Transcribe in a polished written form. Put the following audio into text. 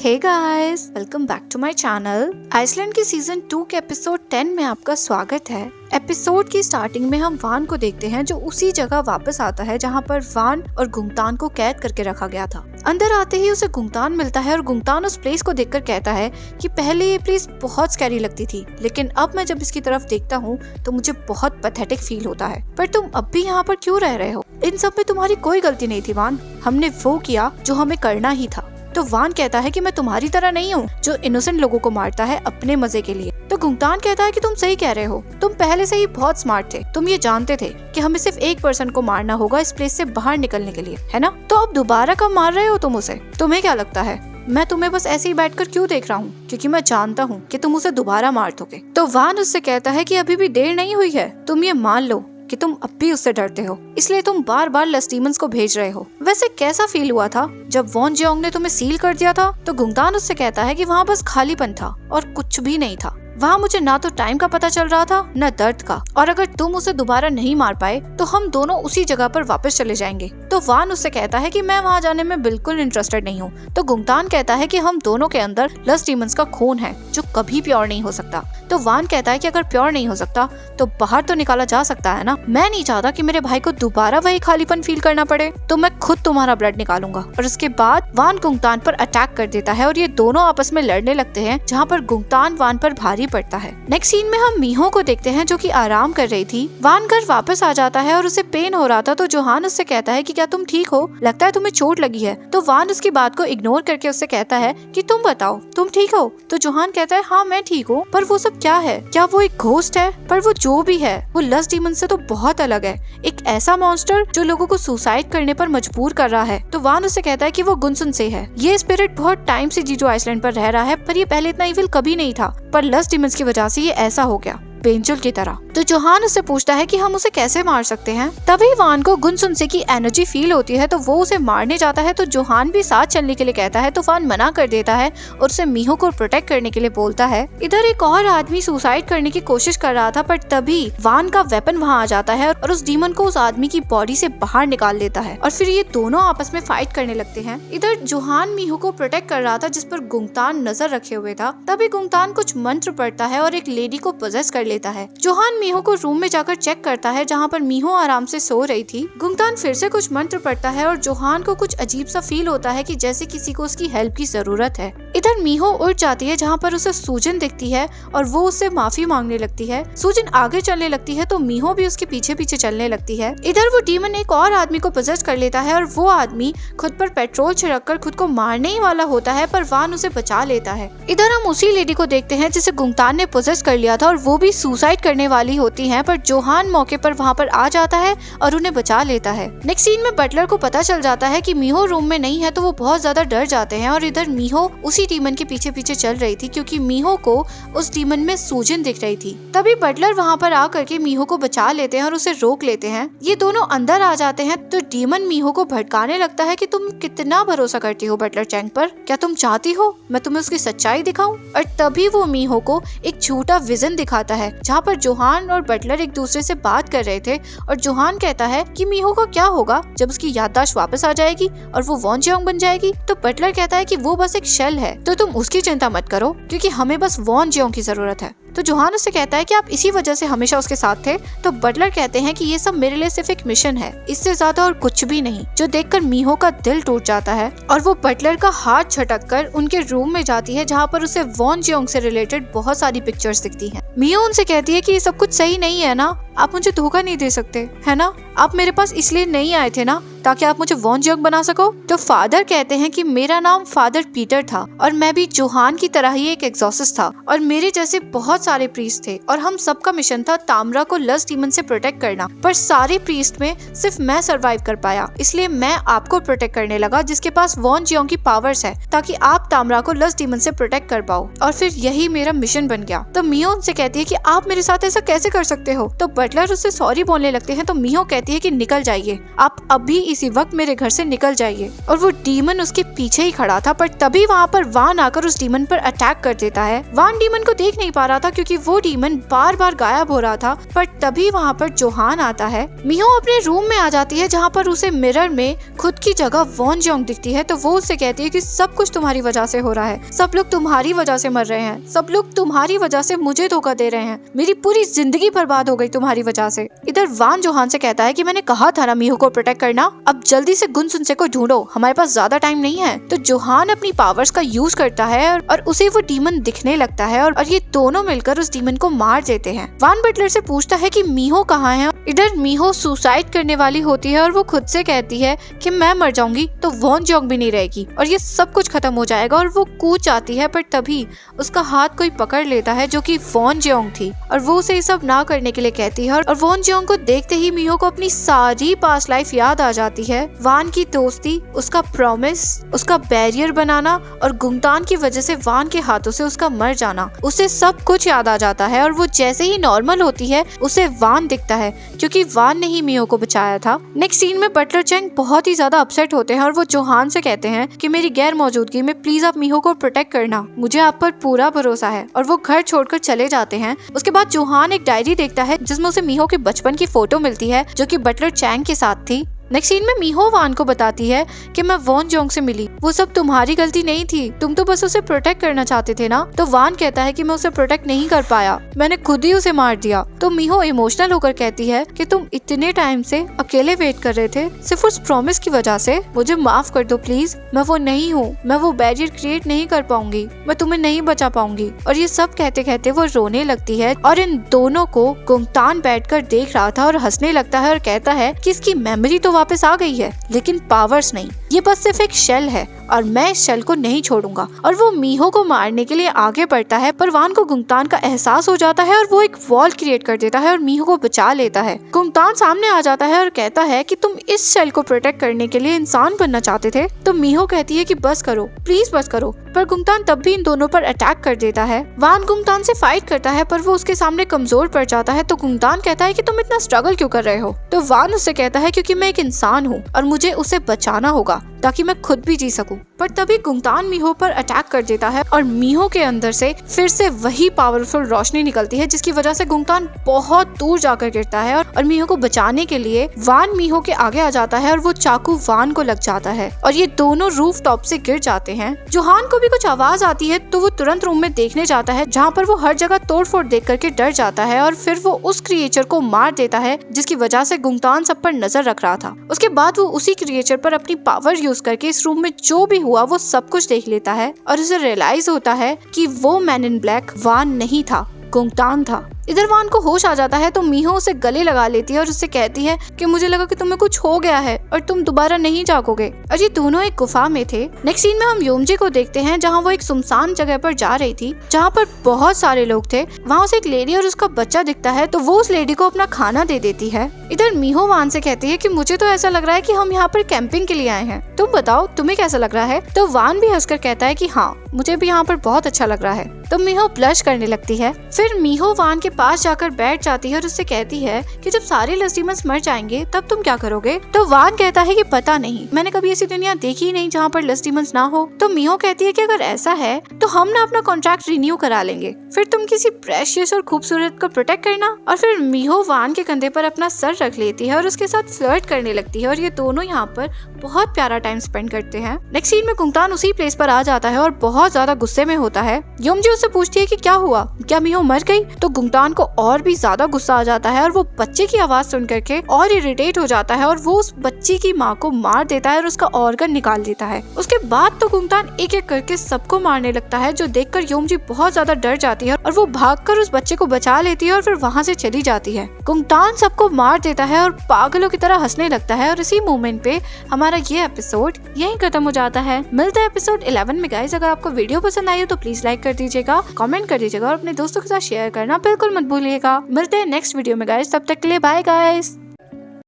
Hey guys, welcome back to my channel. Iceland की season 2 के episode 10 में आपका स्वागत है। एपिसोड की स्टार्टिंग में हम वान को देखते हैं जो उसी जगह वापस आता है जहां पर वान और गुंगतान को कैद करके रखा गया था। अंदर आते ही उसे गुंगतान मिलता है और गुंगतान उस प्लेस को देखकर कहता है कि पहले ये प्लेस बहुत स्कैरी लगती थी, लेकिन अब मैं जब इसकी तरफ देखता हूँ तो मुझे बहुत पैथेटिक फील होता है। पर तुम अब भी यहाँ पर क्यों रह रहे हो? इन सब में तुम्हारी कोई गलती नहीं थी वान, हमने वो किया जो हमें करना ही था। तो वान कहता है कि मैं तुम्हारी तरह नहीं हूँ जो इनोसेंट लोगों को मारता है अपने मजे के लिए। तो गुंगतान कहता है कि तुम सही कह रहे हो, तुम पहले से ही बहुत स्मार्ट थे, तुम ये जानते थे कि हमें सिर्फ एक पर्सन को मारना होगा इस प्लेस से बाहर निकलने के लिए, है ना? तो अब दोबारा कब मार रहे हो तुम उसे? तुम्हें क्या लगता है मैं तुम्हें बस ऐसे ही बैठकर क्यों देख रहा हूँ? क्योंकि मैं जानता हूँ कि तुम उसे दोबारा मार दोगे। तो वान उससे कहता है कि अभी भी देर नहीं हुई है, तुम ये मान लो कि तुम अब भी उससे डरते हो, इसलिए तुम बार बार लस्ट डीमंस को भेज रहे हो। वैसे कैसा फील हुआ था जब वॉन जियोंग ने तुम्हें सील कर दिया था? तो गुंगतान उससे कहता है कि वहाँ बस खालीपन था और कुछ भी नहीं था। वहाँ मुझे ना तो टाइम का पता चल रहा था न दर्द का, और अगर तुम उसे दोबारा नहीं मार पाए तो हम दोनों उसी जगह पर वापस चले जाएंगे। तो वान उससे कहता है कि मैं वहाँ जाने में बिल्कुल इंटरेस्टेड नहीं हूँ। तो गुंगतान कहता है कि हम दोनों के अंदर लस्ट डीमंस का खून है जो कभी प्योर नहीं हो सकता। तो वान कहता है कि अगर प्योर नहीं हो सकता तो बाहर तो निकाला जा सकता है ना। मैं नहीं चाहता कि मेरे भाई को दोबारा वही खालीपन फील करना पड़े, तो मैं खुद तुम्हारा ब्लड निकालूंगा। और उसके बाद वान गुंगतान पर अटैक कर देता है और ये दोनों आपस में लड़ने लगते हैं, जहाँ पर गुंगतान वान पर भारी पड़ता है। नेक्स्ट सीन में हम मीहो को देखते हैं जो कि आराम कर रही थी। वान घर वापस आ जाता है और उसे पेन हो रहा था, तो जोहान उससे कहता है कि क्या तुम ठीक हो? लगता है तुम्हें चोट लगी है। तो वान उसकी बात को इग्नोर करके उससे कहता है कि तुम बताओ तुम ठीक हो? तो जोहान कहता है हाँ मैं ठीक हूँ, पर वो सब क्या है? क्या वो एक घोस्ट है? पर वो जो भी है वो लस्ट डीमन से तो बहुत अलग है, एक ऐसा मॉन्स्टर जो लोगों को सुसाइड करने पर मजबूर कर रहा है। तो वान उससे कहता है कि वो गुनसुन से है। ये स्पिरिट बहुत टाइम से जीजो आइसलैंड पर रह रहा है, पर ये पहले इतना इविल कभी नहीं था, पर लस्ट डीमंस की वजह से ये ऐसा हो गया, बेंजुल की तरह। तो जोहान उससे पूछता है कि हम उसे कैसे मार सकते हैं। तभी वान को गुनसुनसे की एनर्जी फील होती है, तो वो उसे मारने जाता है। तो जोहान भी साथ चलने के लिए कहता है, तो वान मना कर देता है और उसे मीहो को प्रोटेक्ट करने के लिए बोलता है। इधर एक और आदमी सुसाइड करने की कोशिश कर रहा था, पर तभी वान का वेपन वहाँ आ जाता है और उस डीमन को उस आदमी की बॉडी से बाहर निकाल देता है, और फिर ये दोनों आपस में फाइट करने लगते हैं। इधर जोहान मीहो को प्रोटेक्ट कर रहा था जिस पर गुंगतान नजर रखे हुए था। तभी गुंगतान कुछ मंत्र पढ़ता है और एक लेडी को पोजेस कर लेता है। जोहान मीहो को रूम में जाकर चेक करता है जहाँ पर मीहो आराम से सो रही थी। गुंगतान फिर से कुछ मंत्र पढ़ता है और जोहान को कुछ अजीब सा फील होता है कि जैसे किसी को उसकी हेल्प की जरूरत है। इधर मीहो उठ जाती है जहाँ पर उसे सूजन दिखती है और वो उससे माफी मांगने लगती है। सूजन आगे चलने लगती है तो मीहो भी उसके पीछे पीछे चलने लगती है। इधर वो डीमन एक और आदमी को पोजेस कर लेता है और वो आदमी खुद पर पेट्रोल छिड़क कर खुद को मारने ही वाला होता है, पर वान उसे बचा लेता है। इधर हम उसी लेडी को देखते हैं जिसे गुंगतान ने पोजेस कर लिया था और वो भी सुसाइड करने वाली होती हैं, पर जोहान मौके पर वहाँ पर आ जाता है और उन्हें बचा लेता है। नेक्स्ट सीन में बटलर को पता चल जाता है कि मीहो रूम में नहीं है, तो वो बहुत ज्यादा डर जाते हैं। और इधर मीहो उसी डीमन के पीछे पीछे चल रही थी क्योंकि मीहो को उस डीमन में सूजन दिख रही थी। तभी बटलर वहाँ पर आ करके मीहो को बचा लेते हैं और उसे रोक लेते हैं। ये दोनों अंदर आ जाते हैं तो डीमन मीहो को भड़काने लगता है कि तुम कितना भरोसा करती हो बटलर चैंग पर, क्या तुम चाहती हो मैं तुम्हें उसकी सच्चाई दिखाऊं? और तभी वो मीहो को एक झूठा विजन दिखाता है जहाँ पर जोहान और बटलर एक दूसरे से बात कर रहे थे, और जोहान कहता है कि मीहो को क्या होगा जब उसकी याददाश्त वापस आ जाएगी और वो वॉन जियोंग बन जाएगी। तो बटलर कहता है कि वो बस एक शेल है, तो तुम उसकी चिंता मत करो क्योंकि हमें बस वॉन जियोंग की जरूरत है। तो जोहान उससे कहता है कि आप इसी वजह से हमेशा उसके साथ थे। तो बटलर कहते हैं कि ये सब मेरे लिए सिर्फ एक मिशन है, इससे ज्यादा और कुछ भी नहीं, जो देखकर मीहो का दिल टूट जाता है और वो बटलर का हाथ झटक कर उनके रूम में जाती है जहाँ पर उसे वॉन जियोंग से रिलेटेड बहुत सारी पिक्चर्स दिखती हैं। मीहो उनसे कहती है कि ये सब कुछ सही नहीं है ना, आप मुझे धोखा नहीं दे सकते है ना, आप मेरे पास इसलिए नहीं आए थे ना ताकि आप मुझे वॉन जियोंग बना सको। तो फादर कहते हैं कि मेरा नाम फादर पीटर था और मैं भी जोहान की तरह ही एक एग्जॉर्सिस्ट था और मेरे जैसे बहुत सारे प्रीस्ट थे और हम सबका मिशन था तामरा को लस्ट डीमन से प्रोटेक्ट करना, पर सारे प्रीस्ट में सिर्फ मैं सरवाइव कर पाया, इसलिए मैं आपको प्रोटेक्ट करने लगा जिसके पास वॉन जियोंग की पावर्स है, ताकि आप तामरा को लस्ट डीमन से प्रोटेक्ट कर पाओ, और फिर यही मेरा मिशन बन गया। तो मीहो उनसे कहती है कि आप मेरे साथ ऐसा कैसे कर सकते हो? तो बटलर उससे सॉरी बोलने लगते हैं तो मीहो कहती है कि निकल जाइए, आप अभी इसी वक्त मेरे घर से निकल जाइए। और वो डीमन उसके पीछे ही खड़ा था, पर तभी वहाँ पर वान आकर उस डीमन पर अटैक कर देता है। वान डीमन को देख नहीं पा रहा था क्योंकि वो डीमन बार बार गायब हो रहा था, पर तभी वहाँ पर जोहान आता है। मीहो अपने रूम में आ जाती है जहाँ पर उसे मिरर में खुद की जगह वॉन जियोंग दिखती है, तो वो उससे कहती है कि सब कुछ तुम्हारी वजह से हो रहा है, सब लोग तुम्हारी वजह से मर रहे हैं, सब लोग तुम्हारी वजह से मुझे धोखा दे रहे हैं, मेरी पूरी जिंदगी बर्बाद हो गई तुम्हारी वजह से। इधर वान जोहान से कहता है कि मैंने कहा था ना मीहो को प्रोटेक्ट करना, अब जल्दी से गुन सुनसे को ढूंढो, हमारे पास ज्यादा टाइम नहीं है। तो जोहान अपनी पावर्स का यूज करता है और उसे वो डीमन दिखने लगता है और ये दोनों मिलकर उस डीमन को मार देते हैं। वान बटलर से पूछता है कि मीहो कहाँ है। इधर मीहो सुसाइड करने वाली होती है और वो खुद से कहती है कि मैं मर जाऊंगी तो वॉन जियोंग भी नहीं रहेगी और ये सब कुछ खत्म हो जाएगा, और वो कूद जाती है, पर तभी उसका हाथ कोई पकड़ लेता है जो कि वॉन जियोंग थी और वो उसे ये सब ना करने के लिए कहती है। और वॉन जियोंग को देखते ही मीहो को अपनी सारी पास्ट लाइफ याद आ जाती है, वान की दोस्ती, उसका प्रॉमिस, उसका बैरियर बनाना और गुंगतान की वजह से वान के हाथों से उसका मर जाना, उसे सब कुछ याद आ जाता है। और वो जैसे ही नॉर्मल होती है उसे वान दिखता है क्योंकि वान ने ही मीहो को बचाया था। नेक्स्ट सीन में बटलर चैंग बहुत ही ज्यादा अपसेट होते हैं और वो जोहान से कहते हैं कि मेरी गैर मौजूदगी में प्लीज आप मीहो को प्रोटेक्ट करना, मुझे आप पर पूरा भरोसा है। और वो घर छोड़कर चले जाते हैं। उसके बाद जोहान एक डायरी देखता है जिसमें उसे मीहो के बचपन की फोटो मिलती है जो कि बटलर चैंग के साथ थी। नेक्स्ट सीन में मीहो वान को बताती है कि मैं वॉन जियोंग से मिली, वो सब तुम्हारी गलती नहीं थी, तुम तो बस उसे प्रोटेक्ट करना चाहते थे ना। तो वान कहता है कि मैं उसे प्रोटेक्ट नहीं कर पाया, मैंने खुद ही उसे मार दिया। तो मीहो इमोशनल होकर कहती है कि तुम इतने टाइम से अकेले वेट कर रहे थे सिर्फ उस प्रॉमिस की वजह से, मुझे माफ कर दो प्लीज, मैं वो नहीं हूँ, मैं वो बैरियर क्रिएट नहीं कर पाऊंगी, मैं तुम्हें नहीं बचा पाऊंगी। और ये सब कहते कहते वो रोने लगती है और इन दोनों को गुंगतान बैठकर देख रहा था और हंसने लगता है और कहता है कि इसकी मेमोरी तो वापस आ गई है लेकिन पावर्स नहीं, ये बस सिर्फ एक शेल है और मैं इस शेल को नहीं छोड़ूंगा। और वो मीहो को मारने के लिए आगे बढ़ता है, पर वान को गुंगतान का एहसास हो जाता है और वो एक वॉल क्रिएट कर देता है और मीहो को बचा लेता है। गुंगतान सामने आ जाता है और कहता है कि तुम इस शेल को प्रोटेक्ट करने के लिए इंसान बनना चाहते थे। तो मीहो कहती है कि बस करो, प्लीज बस करो, पर गुंगतान तब भी इन दोनों पर अटैक कर देता है। वान गुंगतान से फाइट करता है पर वो उसके सामने कमजोर पड़ जाता है। तो गुंगतान कहता है कि तुम इतना स्ट्रगल क्यों कर रहे हो। तो वान उससे कहता है क्योंकि मैं एक इंसान हूँ और मुझे उसे बचाना होगा ताकि मैं खुद भी जी सकूं। पर तभी गुंगतान मीहो पर अटैक कर देता है और मीहो के अंदर से फिर से वही पावरफुल रोशनी निकलती है जिसकी वजह से गुंगतान बहुत दूर जाकर गिरता है और मीहो को बचाने के लिए वान मीहो के आगे आ जाता है और वो चाकू वान को लग जाता है और ये दोनों रूफ टॉप से गिर जाते हैं। जोहान को भी कुछ आवाज आती है तो वो तुरंत रूम में देखने जाता है जहाँ पर वो हर जगह तोड़फोड़ देख करके डर जाता है और फिर वो उस क्रिएचर को मार देता है जिसकी वजह से गुंगतान सब पर नजर रख रहा था। उसके बाद वो उसी क्रिएचर पर अपनी पावर यूज करके इस रूम में जो भी हुआ वो सब कुछ देख लेता है और उसे रियलाइज होता है कि वो मैन इन ब्लैक वान नहीं था, गुंगतान था। इधर वान को होश आ जाता है तो मीहो उसे गले लगा लेती है और उससे कहती है कि मुझे लगा कि तुम्हें कुछ हो गया है और तुम दोबारा नहीं जागोगे। और ये दोनों एक गुफा में थे। नेक्स्ट सीन में हम योमजी को देखते हैं जहाँ वो एक सुनसान जगह पर जा रही थी जहाँ पर बहुत सारे लोग थे। वहाँ उसे एक लेडी और उसका बच्चा दिखता है तो वो उस लेडी को अपना खाना दे देती है। इधर मीहो वान से कहती है कि मुझे तो ऐसा लग रहा है कि हम यहाँ पर कैंपिंग के लिए आए हैं, तुम बताओ तुम्हें कैसा लग रहा है। तो वान भी हंसकर कहता है कि हाँ मुझे भी यहाँ पर बहुत अच्छा लग रहा है। तो मीहो ब्लश करने लगती है। फिर मीहो वान के पास जाकर बैठ जाती है और उससे कहती है कि जब सारे लस्ट डीमंस मर जाएंगे तब तुम क्या करोगे। तो वान कहता है कि पता नहीं, मैंने कभी ऐसी दुनिया देखी ही नहीं जहाँ पर लस्ट डीमंस ना हो। तो मीहो कहती है कि अगर ऐसा है तो हम ना अपना कॉन्ट्रैक्ट रिन्यू करा लेंगे, फिर तुम किसी प्रेशियस और खूबसूरत को प्रोटेक्ट करना। और फिर मीहो वान के कंधे पर अपना सर रख लेती है और उसके साथ फ्लर्ट करने लगती है और ये दोनों यहाँ पर बहुत प्यारा टाइम स्पेंड करते हैं। नेक्स्ट सीन में गुंगतान उसी प्लेस पर आ जाता है और बहुत ज्यादा गुस्से में होता है। योमजी उससे पूछती है कि क्या हुआ, क्या मीहो मर गई। तो गुंगतान को और भी ज्यादा गुस्सा आ जाता है और वो बच्चे की आवाज सुन करके और इरिटेट हो जाता है और वो उस बच्ची की माँ को मार देता है और उसका ऑर्गन निकाल देता है। उसके बाद तो गुंगतान एक एक करके सबको मारने लगता है जो देखकर योमजी बहुत ज्यादा डर जाती है और वो भागकर उस बच्चे को बचा लेती है और फिर वहाँ से चली जाती है। गुंगतान सबको मार देता है और पागलों की तरह हंसने लगता है और इसी मोमेंट पे हमारा ये एपिसोड यहीं खत्म हो जाता है। मिलता है एपिसोड 11 में गाइस। अगर आपको वीडियो पसंद आई हो तो प्लीज लाइक कर दीजिएगा, कमेंट कर दीजिएगा और अपने दोस्तों के साथ शेयर करना बिल्कुल मत भूलिएगा। मिलते हैं नेक्स्ट वीडियो में गाइस, तब तक के लिए बाय गाइस।